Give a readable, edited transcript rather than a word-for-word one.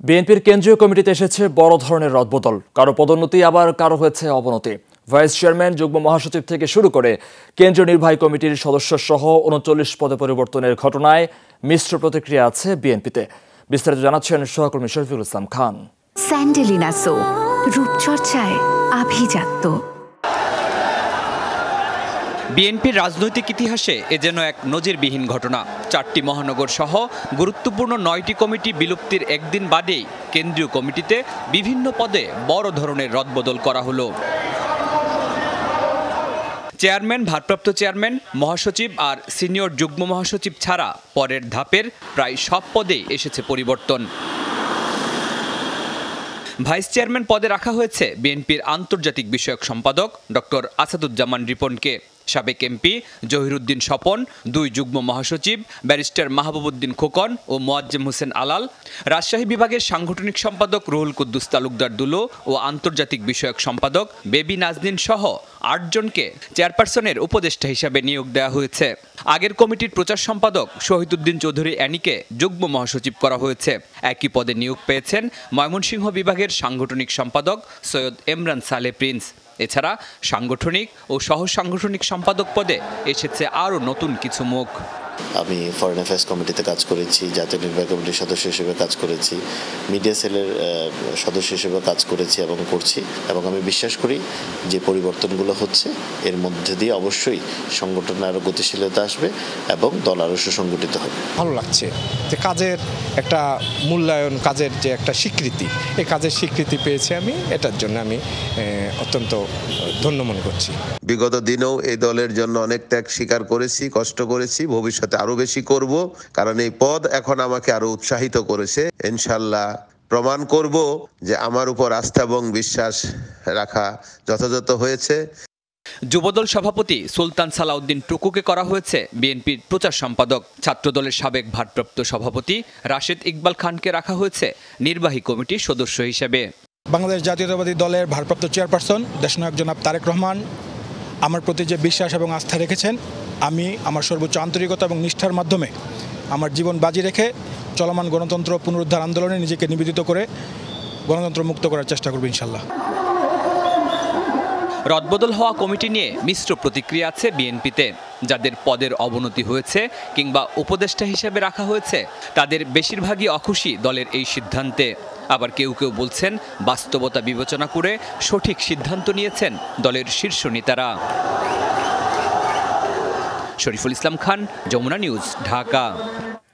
বিএনপির কেন্দ্রীয় কমিটিতে এসেছে বড় ধরনের রদবদল। কারো পদোন্নতি, আবার কারো হয়েছে অবনতি। ভাইস চেয়ারম্যান, যুগ্ম মহাসচিব থেকে শুরু করে কেন্দ্রীয় নির্বাহী কমিটির সদস্য সহ ৩৯ পদে পরিবর্তনের ঘটনায় মিশ্র প্রতিক্রিয়া আছে বিএনপিতে। বিস্তারিত জানাচ্ছেন সহকর্মী শরীফুল ইসলাম খান। স্যান্ডেলিনা সো, রূপচর্চায় আভিজাত্য। বিএনপির রাজনৈতিক ইতিহাসে এ যেন এক নজিরবিহীন ঘটনা। ৪টি মহানগর সহ গুরুত্বপূর্ণ ৯টি কমিটি বিলুপ্তির একদিন বাদেই কেন্দ্রীয় কমিটিতে বিভিন্ন পদে বড় ধরনের রদবদল করা হলো। চেয়ারম্যান, ভারপ্রাপ্ত চেয়ারম্যান, মহাসচিব আর সিনিয়র যুগ্ম মহাসচিব ছাড়া পরের ধাপের প্রায় সব পদেই এসেছে পরিবর্তন। ভাইস চেয়ারম্যান পদে রাখা হয়েছে বিএনপির আন্তর্জাতিক বিষয়ক সম্পাদক ডক্টর আসাদুজ্জামান রিপনকে। সাবেক এমপি জহিরুদ্দিন স্বপন, ২ যুগ্ম মহাসচিব ব্যারিস্টার মাহবুবউদ্দিন খোকন ও মোয়াজ্জেম হোসেন আলাল, রাজশাহী বিভাগের সাংগঠনিক সম্পাদক রুহুল কুদ্দুস তালুকদার দুলো ও আন্তর্জাতিক বিষয়ক সম্পাদক বেবি নাজনীন সহ ৮ জনকে চেয়ারপারসনের উপদেষ্টা হিসাবে নিয়োগ দেওয়া হয়েছে। আগের কমিটির প্রচার সম্পাদক শহীদুদ্দিন চৌধুরী অ্যানিকে যুগ্ম মহাসচিব করা হয়েছে। একই পদে নিয়োগ পেয়েছেন ময়মনসিংহ বিভাগের সাংগঠনিক সম্পাদক সৈয়দ এমরান সালেহ প্রিন্স। এছাড়া সাংগঠনিক ও সহ সাংগঠনিক সম্পাদক পদে এসেছে আরও নতুন কিছু মুখ। আমি ফরেন অ্যাফেয়ার্স কমিটিতে কাজ করেছি, জাতীয় নির্বাহী কমিটির সদস্য হিসেবে কাজ করেছি, মিডিয়া সেলের সদস্য হিসেবে কাজ করেছি এবং করছি। এবং আমি বিশ্বাস করি যে পরিবর্তনগুলো হচ্ছে এর মধ্যে দিয়ে অবশ্যই সংগঠনে আরও গতিশীলতা আসবে এবং দল আরও সুসংগঠিত হবে। ভালো লাগছে যে কাজের একটা মূল্যায়ন, কাজের যে একটা স্বীকৃতি, এই কাজের স্বীকৃতি পেয়েছি আমি। এটার জন্য আমি অত্যন্ত ধন্য মনে করছি। বিগত দিনেও এই দলের জন্য অনেক ত্যাগ স্বীকার করেছি, কষ্ট করেছি, ভবিষ্যতে আরো বেশি করব, কারণ এই পদ এখন আমাকে আরো উৎসাহিত করেছে। ইনশাল্লাহ প্রমাণ করব যে আমার উপর আস্থা এবং বিশ্বাস রাখা যথাযথ হয়েছে। যুবদল সভাপতি সুলতান সালাউদ্দিন টুকুকে করা হয়েছে বিএনপির প্রচার সম্পাদক। ছাত্রদলের সাবেক ভারপ্রাপ্ত সভাপতি রাশেদ ইকবাল খানকে রাখা হয়েছে নির্বাহী কমিটির সদস্য হিসেবে। বাংলাদেশ জাতীয়তাবাদী দলের ভারপ্রাপ্ত চেয়ারপারসন দেশনায়ক জনাব তারেক রহমান আমার প্রতি যে বিশ্বাস এবং আস্থা রেখেছেন, আমি আমার সর্বোচ্চ আন্তরিকতা এবং নিষ্ঠার মাধ্যমে আমার জীবন বাজি রেখে চলমান গণতন্ত্র পুনরুদ্ধার আন্দোলনে নিজেকে নিবেদিত করে গণতন্ত্র মুক্ত করার চেষ্টা করব ইনশাল্লাহ। রদবদল হওয়া কমিটি নিয়ে মিশ্র প্রতিক্রিয়া আছে বিএনপিতে। যাদের পদের অবনতি হয়েছে কিংবা উপদেষ্টা হিসেবে রাখা হয়েছে তাদের বেশিরভাগই অখুশি দলের এই সিদ্ধান্তে। আবার কেউ কেউ বলছেন বাস্তবতা বিবেচনা করে সঠিক সিদ্ধান্ত নিয়েছেন দলের শীর্ষ নেতারা। শরীফুল ইসলাম খান, যমুনা নিউজ, ঢাকা।